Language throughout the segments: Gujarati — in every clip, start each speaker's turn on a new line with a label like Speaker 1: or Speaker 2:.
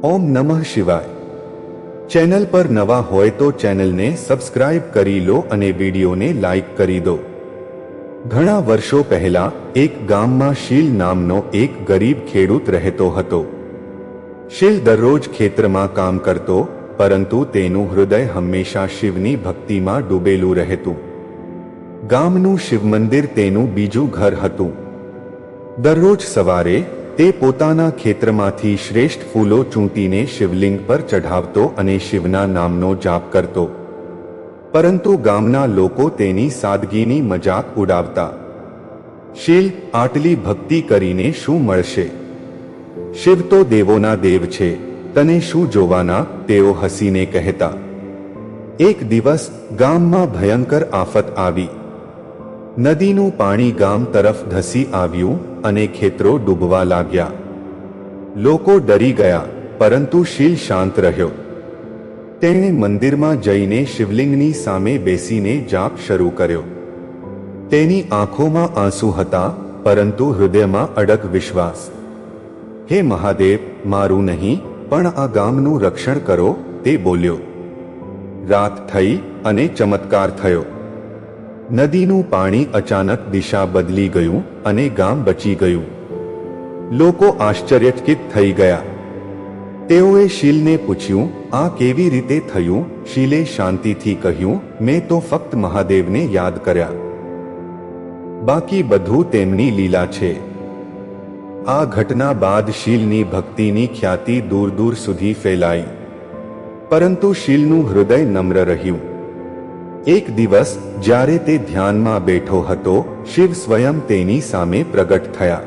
Speaker 1: ઓમ નમઃ શિવાય। ચેનલ પર નવા હોય તો ચેનલને સબસ્ક્રાઇબ કરી લો અને વિડીયોને લાઇક કરી દો। ઘણા વર્ષો પહેલા એક ગામમાં શીલ નામનો એક ગરીબ ખેડૂત રહેતો હતો। શીલ દરરોજ ખેતરમાં કામ કરતો, પરંતુ તેનું હૃદય હંમેશા શિવની ભક્તિમાં ડૂબેલું રહેતું। ગામનું શિવ મંદિર તેનું બીજું ઘર હતું। દરરોજ સવારે તે પોતાના ખેતરમાંથી શ્રેષ્ઠ ફૂલો ચૂંટીને શિવલિંગ પર ચઢાવતો અને શિવના નામનો જાપ કરતો। પરંતુ ગામના લોકો તેની સાદગીની મજાક ઉડાવતા। શીલ, આટલી ભક્તિ કરીને શું મળશે? શિવ તો દેવોના દેવ છે, તને શું જોવાના? તેઓ હસીને કહેતા। એક દિવસ ગામમાં ભયંકર આફત આવી। નદીનું પાણી ગામ તરફ ધસી આવ્યું અને ખેતરો ડૂબવા લાગ્યા। લોકો ડરી ગયા, પરંતુ શીલ શાંત રહ્યો। તેણે મંદિરમાં જઈને શિવલિંગની સામે બેસીને જાપ શરૂ કર્યો। તેની આંખોમાં આંસુ હતા, પરંતુ હૃદયમાં અડગ વિશ્વાસ। હે મહાદેવ, મારું નહીં પણ આ ગામનું રક્ષણ કરો, તે બોલ્યો। રાત થઈ અને ચમત્કાર થયો। નદીનું પાણી અચાનક દિશા બદલી ગયું અને ગામ બચી ગયું। લોકો આશ્ચર્યચકિત થઈ ગયા। તેઓએ શીલને પૂછ્યું, આ કેવી રીતે થયું? શીલે શાંતિથી કહ્યું, મેં તો ફક્ત મહાદેવને યાદ કર્યા, બાકી બધું તેમની લીલા છે। આ ઘટના બાદ શીલની ભક્તિની ખ્યાતિ દૂર દૂર સુધી ફેલાઈ, પરંતુ શીલનું હૃદય નમ્ર રહ્યું। એક દિવસ જ્યારે તે ધ્યાનમાં બેઠો હતો, શિવ સ્વયં તેની સામે પ્રગટ થયા।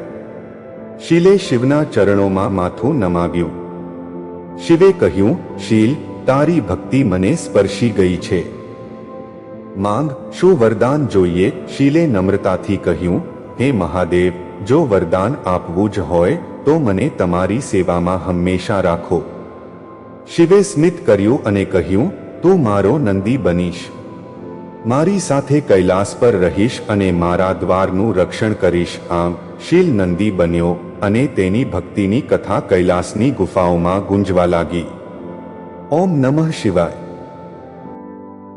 Speaker 1: શીલે શિવના ચરણોમાં માથું નમાવ્યું। શિવે કહ્યું, શીલ, તારી ભક્તિ મને સ્પર્શી ગઈ છે, માંગ, શું વરદાન જોઈએ? શીલે નમ્રતાથી કહ્યું, હે મહાદેવ, જો વરદાન આપવું જ હોય તો મને તમારી સેવામાં હંમેશા રાખો। શિવે સ્મિત કર્યું અને કહ્યું, તું મારો નંદી બનીશ, મારી સાથે કૈલાસ પર રહીશ અને મારા દ્વારનું રક્ષણ કરીશ। આમ શીલ નંદી બન્યો અને તેની ભક્તિની કથા કૈલાસની ગુફાઓમાં ગુંજવા લાગી। ઓમ નમઃ શિવાય।